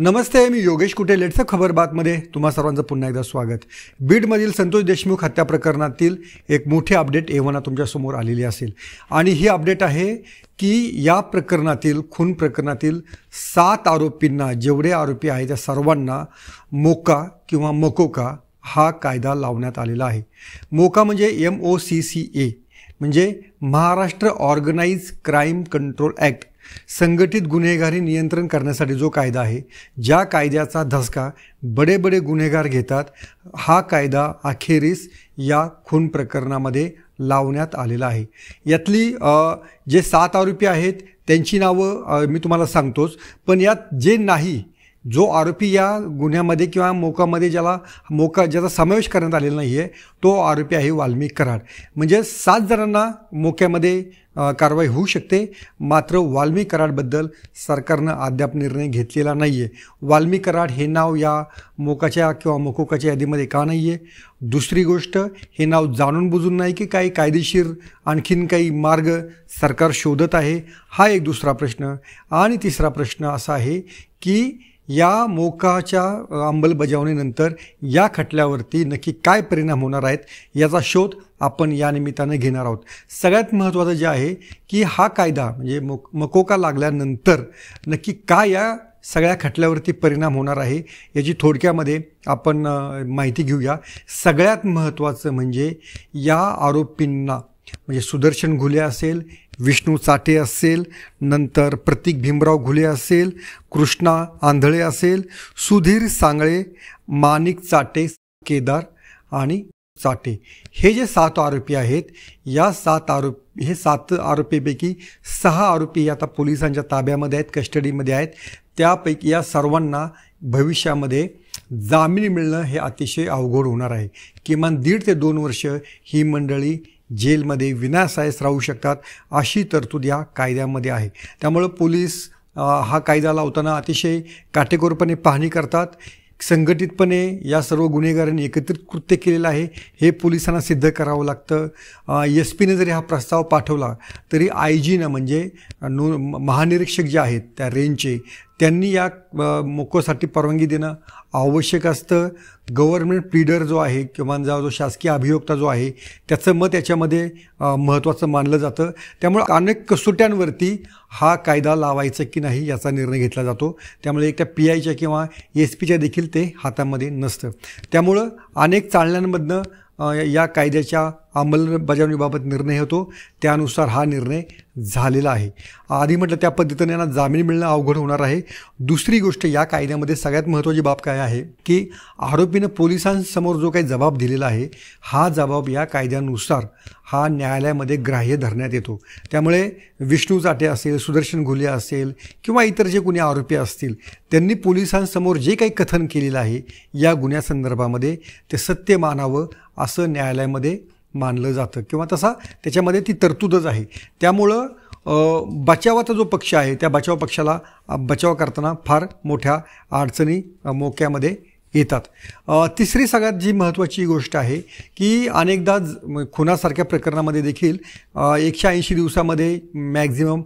नमस्ते, मी योगेश कुटे. Let's खबर बातमध्ये तुम्हा सर्वांचं पुन्हा एकदा स्वागत. बीडमधील संतोष देशमुख हत्या प्रकरणातील एक मोठी अपडेट एव्हाना तुमच्यासमोर आलेली असेल आणि ही अपडेट आहे की या प्रकरणातील खून प्रकरणातील 7 आरोपींना, जेवढे आरोपी आहेत त्या सर्वांना मोका किंवा मकोका हा कायदा लावण्यात आलेला आहे. मोका म्हणजे MOCCA म्हणजे Maharashtra organise crime control act, संघटित गुन्हेगारी नियंत्रण करण्यासाठी जो कायदा आहे, ज्या कायद्याचा धसका बडे बडे गुन्हेगार घेतात, हा कायदा अखेरीस या खून प्रकरणामध्ये लावण्यात आलेला आहे. यातली जे 7 आरोपी आहेत त्यांची नावं मी तुम्हाला सांगतोच, पण यात जे नाही, जो आरोपी या गुन्ह्यामध्ये किंवा मोकामध्ये ज्याचा समावेश करण्यात आलेला नाही आहे, तो आरोपी आहे वाल्मिक कराड. म्हणजे 7 जणांना मोक्यामध्ये कारवाई होऊ शकते. मात्र वाल्मिक कराडबद्दल सरकारनं अद्याप निर्णय घेतलेला नाही आहे. वाल्मिक कराड हे नाव या मोकाच्या किंवा मकोकाच्या यादीमध्ये का नाही आहे? दुसरी गोष्ट, हे नाव जाणून बुजून नाही की काही कायदेशीर आणखीन काही मार्ग सरकार शोधत आहे, हा एक दुसरा प्रश्न. आणि तिसरा प्रश्न असा आहे की या मोकाच्या अंमलबजावणीनंतर या खटल्यावरती नक्की काय परिणाम होणार आहेत याचा शोध आपण या निमित्तानं घेणार आहोत. सगळ्यात महत्त्वाचं जे आहे की हा कायदा म्हणजे मकोका लागल्यानंतर नक्की काय या सगळ्या खटल्यावरती परिणाम होणार आहे याची थोडक्यामध्ये आपण माहिती घेऊया. सगळ्यात महत्त्वाचं म्हणजे या आरोपींना म्हणजे सुदर्शन घुले असेल, विष्णू चाटे असेल, नंतर प्रतीक भीमराव घुले असेल, कृष्णा आंधळे असेल, सुधीर सांगळे, माणिक चाटे, केदार आणि चाटे, हे जे 7 आरोपी आहेत, या 7 आरोपीपैकी 6 आरोपी आता पोलिसांच्या ताब्यामध्ये आहेत, कस्टडीमध्ये आहेत. त्यापैकी या सर्वांना भविष्यामध्ये जामीन मिळणं हे अतिशय अवघड होणार आहे. किमान 1.5 ते 2 वर्ष ही मंडळी जेलमध्ये विनासायस राहू शकतात, अशी तरतूद या कायद्यामध्ये आहे. त्यामुळं पोलीस हा कायदा लावताना अतिशय काटेकोरपणे पाहणी करतात. संघटितपणे या सर्व गुन्हेगारांनी एकत्रित कृत्य केलेलं आहे हे पोलिसांना सिद्ध करावं लागतं. SP जरी हा प्रस्ताव पाठवला तरी IG म्हणजे महानिरीक्षक जे आहेत त्या रेंजचे, त्यांनी या मोकोसाठी परवानगी देणं आवश्यक असतं. गव्हर्नमेंट प्लीडर जो आहे किंवा जो शासकीय अभियोक्ता जो आहे त्याचं मत याच्यामध्ये महत्त्वाचं मानलं जातं. त्यामुळे अनेक कसोट्यांवरती हा कायदा लावायचा की नाही याचा निर्णय घेतला जातो. त्यामुळे एक त्या PIच्या किंवा SPच्या देखील ते हातामध्ये नसतं. त्यामुळं अनेक चालण्यांमधनं या कायद्याच्या अंमलबजावणीबाबत निर्णय होतो. त्यानुसार हा निर्णय झालेला आहे. आधी म्हटलं त्या पद्धतीने यांना जामीन मिळणं अवघड होणार आहे. दुसरी गोष्ट, या कायद्यामध्ये सगळ्यात महत्त्वाची बाब काय आहे की आरोपीनं पोलिसांसमोर जो काही जबाब दिलेला आहे, हा जबाब या कायद्यानुसार हा न्यायालयामध्ये ग्राह्य धरण्यात येतो. त्यामुळे विष्णू चाटे असेल, सुदर्शन घुले असेल किंवा इतर जे कुणी आरोपी असतील, त्यांनी पोलिसांसमोर जे काही कथन केलेलं आहे या गुन्ह्यासंदर्भामध्ये ते सत्य मानावं असं न्यायालयामध्ये मानलं जातं किंवा तसा त्याच्यामध्ये ती तरतूदच आहे. त्यामुळं बचावाचा जो पक्ष आहे त्या बचाव पक्षाला बचाव करताना फार मोठ्या अडचणी मोक्यामध्ये येतात. तिसरी सगळ्यात जी महत्त्वाची गोष्ट आहे की अनेकदा खुनासारख्या प्रकरणामध्ये देखील 180 दिवसामध्ये मॅक्झिमम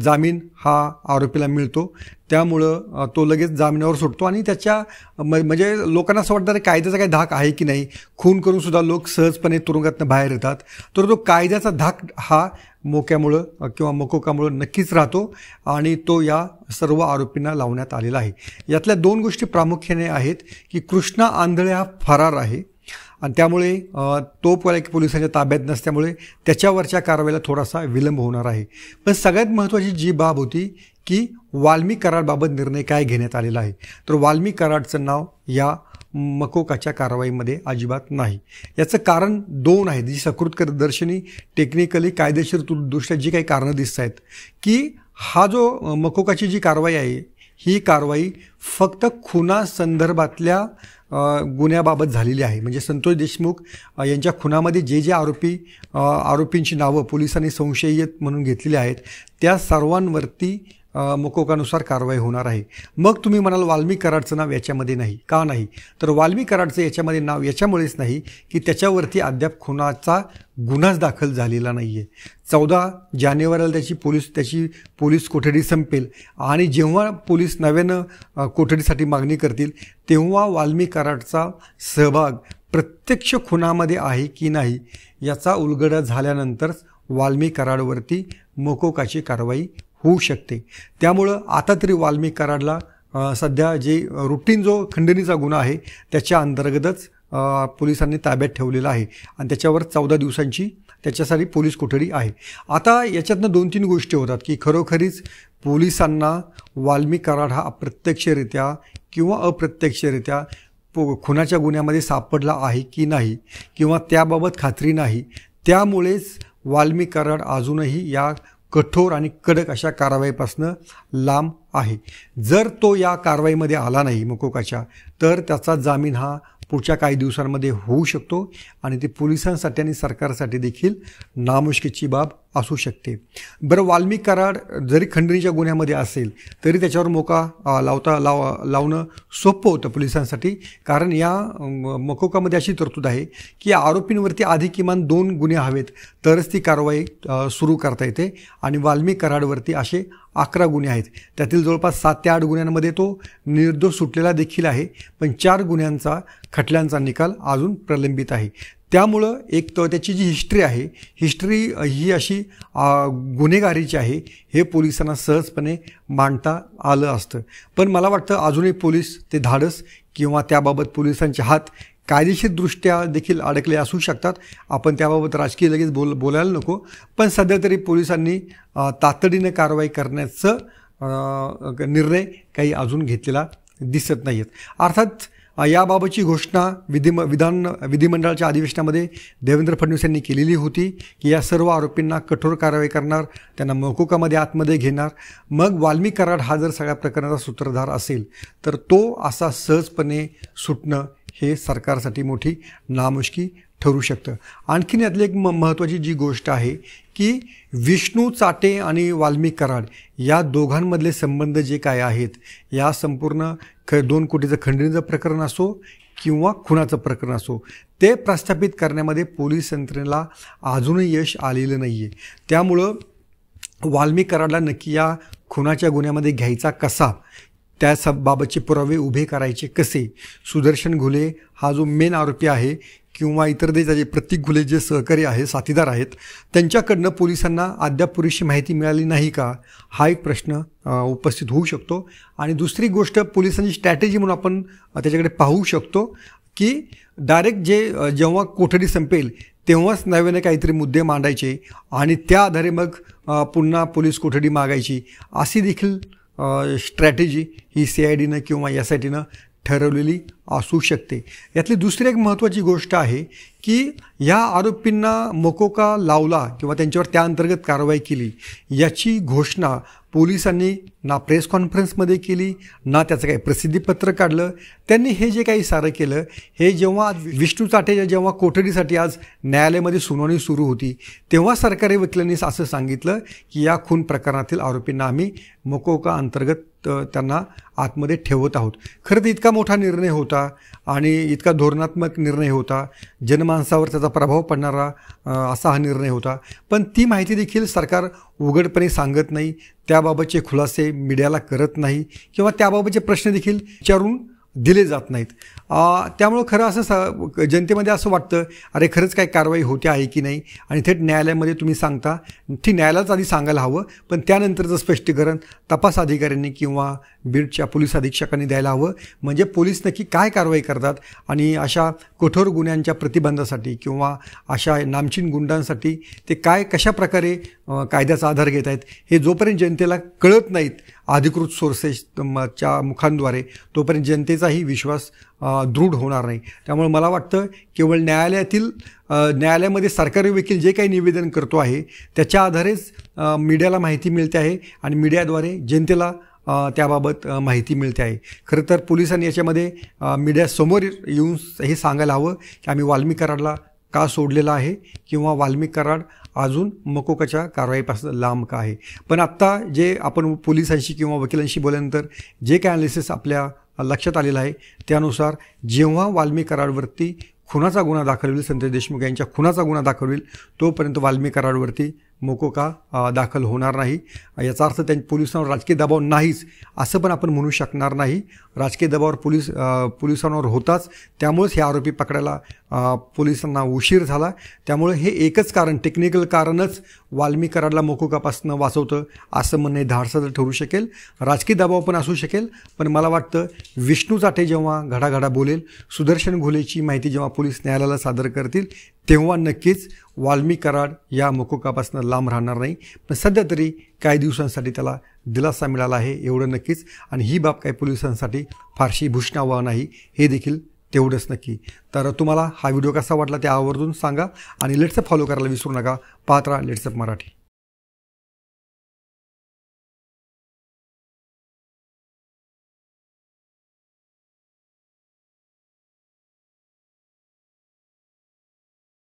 जामीन हा आरोपीला मिळतो. त्यामुळं तो लगेच जामिनावर सुटतो आणि त्याच्या म्हणजे लोकांना असं वाटतं कायद्याचा काही धाक आहे की नाही, खून करूनसुद्धा लोक सहजपणे तुरुंगातनं बाहेर येतात. तर तो कायद्याचा धाक हा मोक्यामुळं किंवा मकोकामुळं नक्कीच राहतो आणि तो या सर्व आरोपींना लावण्यात आलेला आहे. यातल्या 2 गोष्टी प्रामुख्याने आहेत की कृष्णा आंधळे हा फरार आहे आणि त्यामुळे तो पोलिसांच्या ताब्यात नसल्यामुळे त्याच्यावरच्या कारवाईला थोडासा विलंब होणार आहे. पण सगळ्यात महत्त्वाची जी बाब होती की वाल्मिक कराडबाबत निर्णय काय घेण्यात आलेला आहे, तर वाल्मिक कराडचं नाव या मकोकाच्या कारवाईमध्ये अजिबात नाही. याचं कारण 2 आहेत, जी सकृतदर्शनी टेक्निकली कायदेशीर दृष्ट्या जी काही कारणं दिसत आहेत की हा जो मकोकाची जी कारवाई आहे, ही कारवाई फक्त खुनासंदर्भातल्या गुन्ह्याबाबत झालेली आहे. म्हणजे संतोष देशमुख यांच्या खुनामध्ये जे आरोपींची नावं पोलिसांनी संशयित म्हणून घेतलेली आहेत, त्या सर्वांवरती मकोकानुसार कारवाई होणार आहे. मग तुम्ही म्हणाल वाल्मिक कराडचं नाव याच्यामध्ये नाही, का नाही? तर वाल्मिक कराडचं याच्यामध्ये नाव याच्यामुळेच नाही की त्याच्यावरती अद्याप खुनाचा गुन्हाच दाखल झालेला नाही आहे. 14 जानेवारीला त्याची पोलीस कोठडी संपेल आणि जेव्हा पोलीस नव्यानं कोठडीसाठी मागणी करतील तेव्हा वाल्मिक कराडचा सहभाग प्रत्यक्ष खुनामध्ये आहे की नाही याचा उलगडा झाल्यानंतरच वाल्मिक कराडवरती मकोकाची कारवाई होऊ शकते. त्यामुळं आता तरी वाल्मिक कराडला सध्या जे रुटीन जो खंडणीचा गुन्हा आहे त्याच्या अंतर्गतच पोलिसांनी ताब्यात ठेवलेला आहे आणि त्याच्यावर 14 दिवसांची त्याच्यासाठी पोलीस कोठडी आहे. आता याच्यातनं 2-3 गोष्टी होतात की खरोखरीच पोलिसांना वाल्मिक कराड हा अप्रत्यक्षरित्या किंवा अप्रत्यक्षरित्या खुनाच्या गुन्ह्यामध्ये सापडला आहे की नाही किंवा त्याबाबत खात्री नाही. त्यामुळेच वाल्मिक कराड अजूनही या कठोर आणि कडक अशा कारवाईपासून लांब आहे. जर तो या कारवाईमध्ये आला नाही मकोकाच्या तर त्याचा जामीन हा पुढच्या काही दिवसांमध्ये होऊ शकतो आणि ती पोलिसांसाठी आणि सरकारसाठी देखील नामुष्कीची बाब असू शकते. बरं, वाल्मिक कराड जरी खंडणीच्या गुन्ह्यामध्ये असेल तरी त्याच्यावर मोका लावणं सोपं होतं पोलिसांसाठी, कारण या मकोकामध्ये अशी तरतूद आहे की आरोपींवरती आधी किमान 2 गुन्हे हवेत तरच ती कारवाई सुरू करता येते आणि वाल्मिक कराडवरती असे 11 गुन्हे आहेत. त्यातील जवळपास 7 ते 8 गुन्ह्यांमध्ये तो निर्दोष सुटलेला देखील आहे, पण 4 गुन्ह्यांचा खटल्यांचा निकाल अजून प्रलंबित आहे. त्यामुळं एक तर त्याची जी हिस्ट्री ही अशी गुन्हेगारीची आहे हे पोलिसांना सहजपणे मांडता आलं असतं. पण मला वाटतं अजूनही पोलीस ते धाडस किंवा त्याबाबत पोलिसांचे हात कायदेशीरदृष्ट्या देखील अडकले असू शकतात. आपण त्याबाबत राजकीय लगेच बोलायला नको, पण सध्या तरी पोलिसांनी तातडीनं कारवाई करण्याचं निर्णय काही अजून घेतलेला दिसत नाही आहेत. अर्थात याबाबतची घोषणा विधिमंडळाच्या अधिवेशनामध्ये देवेंद्र फडणवीस यांनी केलेली होती की या सर्व आरोपींना कठोर कारवाई करणार, त्यांना मकोकामध्ये आतमध्ये घेणार. मग वाल्मिक कराड हा जर सगळ्या प्रकरणाचा सूत्रधार असेल तर तो असा सहजपणे सुटणं हे सरकारसाठी मोठी नामुष्की ठरू शकतं. आणखीन यातली एक महत्त्वाची जी गोष्ट आहे की विष्णू चाटे आणि वाल्मिक कराड या दोघांमधले संबंध जे काय आहेत, या संपूर्ण 2 कोटीचं खंडणीचं प्रकरण असो किंवा खुनाचं प्रकरण असो, ते प्रस्थापित करण्यामध्ये पोलीस यंत्रणेला अजूनही यश आलेलं नाही आहे. त्यामुळं वाल्मिक कराडला नक्की या खुनाच्या गुन्ह्यामध्ये घ्यायचा कसा, त्या बाबतचे पुरावे उभे करायचे कसे, सुदर्शन घुले हा जो मेन आरोपी आहे किंवा इतर त्याचे प्रतीक घुले जे सहकारी आहे, साथीदार आहेत, त्यांच्याकडनं पोलिसांना अद्याप पुरेशी माहिती मिळाली नाही का, हा एक प्रश्न उपस्थित होऊ शकतो. आणि दुसरी गोष्ट पोलिसांची स्ट्रॅटेजी म्हणून आपण त्याच्याकडे पाहू शकतो की डायरेक्ट जेव्हा कोठडी संपेल तेव्हाच नव्याने काहीतरी मुद्दे मांडायचे आणि त्या आधारे मग पुन्हा पोलीस कोठडी मागायची, अशी देखील स्ट्रॅटेजी ही CIDनं किंवा SITनं ठरवलेली असू शकते. यातली दुसरी एक महत्त्वाची गोष्ट आहे की या आरोपींना मकोका लावला किंवा त्यांच्यावर त्या अंतर्गत कारवाई केली याची घोषणा पोलिसांनी ना प्रेस कॉन्फरन्समध्ये केली ना त्याचं काही प्रसिद्धीपत्र काढलं. त्यांनी हे जे काही सारं केलं हे जेव्हा विष्णू चाटे जेव्हा कोठडीसाठी आज न्यायालयामध्ये सुनावणी सुरू होती तेव्हा सरकारी वकिलांनी असं सांगितलं की या खून प्रकरणातील आरोपींना आम्ही मकोका अंतर्गत त्यांना आतमध्ये ठेवत आहोत. खरं तर इतका मोठा निर्णय होता आणि इतका धोरणात्मक निर्णय होता, जनमानसावर त्याचा प्रभाव पडणारा असा हा निर्णय होता, पण ती माहिती देखील सरकार उघडपणे सांगत नाही, त्याबाबतचे खुलासे मीडियाला करत नाही किंवा त्याबाबतचे प्रश्न देखील विचारून दिले जात नाहीत. त्यामुळं खरं असं जनतेमध्ये असं वाटतं अरे खरंच काय कारवाई होते आहे की नाही, आणि थेट न्यायालयामध्ये तुम्ही सांगता, ती न्यायालयाच आधी सांगायला हवं, पण त्यानंतरचं स्पष्टीकरण तपास अधिकाऱ्यांनी किंवा बीडच्या पोलीस अधीक्षकांनी द्यायला हवं. म्हणजे पोलीस नक्की काय कारवाई करतात आणि अशा कठोर गुन्ह्यांच्या प्रतिबंधासाठी किंवा अशा नामचीन गुंडांसाठी ते कशा प्रकारे कायद्याचा आधार घेत आहेत हे जोपर्यंत जनतेला कळत नाहीत अधिकृत सोर्सेसच्या मुखांद्वारे, तोपर्यंत जनतेचाही विश्वास दृढ होणार नाही. त्यामुळे मला वाटतं केवळ न्यायालयामध्ये सरकारी वकील जे काही निवेदन करतो आहे त्याच्या आधारेच मीडियाला माहिती मिळते आहे आणि मीडियाद्वारे जनतेला त्याबाबत माहिती मिळते आहे. खरं तर पोलिसांनी याच्यामध्ये मीडियासमोर येऊन हे सांगायला हवं की आम्ही वाल्मिक कराडला का सोडलेला आहे किंवा वाल्मिक कराड अजून मकोकाच्या कारवाईपासून लांब का आहे. पण आत्ता जे आपण पोलिसांशी किंवा वकिलांशी बोलल्यानंतर जे काय ॲनालिसिस आपल्या लक्षात आलेलं आहे त्यानुसार जेव्हा वाल्मिक कराडवरती खुनाचा गुन्हा दाखल होईल, संतोष देशमुख यांच्या खुनाचा गुन्हा दाखल होईल, तोपर्यंत वाल्मिक कराडवरती मोकोका दाखल होणार नाही. याचा अर्थ पोलिसांवर राजकीय दबाव नाहीच असं पण आपण म्हणू शकणार नाही. राजकीय दबावावर पोलिसांवर होताच, त्यामुळेच हे आरोपी पकडायला पोलिसांना उशीर झाला. त्यामुळे हे एकच कारण, टेक्निकल कारणच वाल्मिक कराडला मोकोकापासून वाचवतं असं म्हणणे धाडसाचं ठरू शकेल. राजकीय दबाव पण असू शकेल. पण मला वाटतं विष्णू चाटे जेव्हा घडाघडा बोलेल, सुदर्शन घोलेची माहिती जेव्हा पोलीस न्यायालयाला सादर करतील, तेव्हा नक्कीच वाल्मिक कराड या मकोकापासून लांब राहणार नाही. पण सध्या तरी काही दिवसांसाठी त्याला दिलासा मिळाला आहे एवढं नक्कीच. आणि ही बाब काही पोलिसांसाठी फारशी भूषणावह नाही हे देखील तेवढंच नक्की. तर तुम्हाला हा व्हिडिओ कसा वाटला ते आवर्जून सांगा आणि लेट्सअप फॉलो करायला विसरू नका. पाहत राहा लेट्सअप मराठी.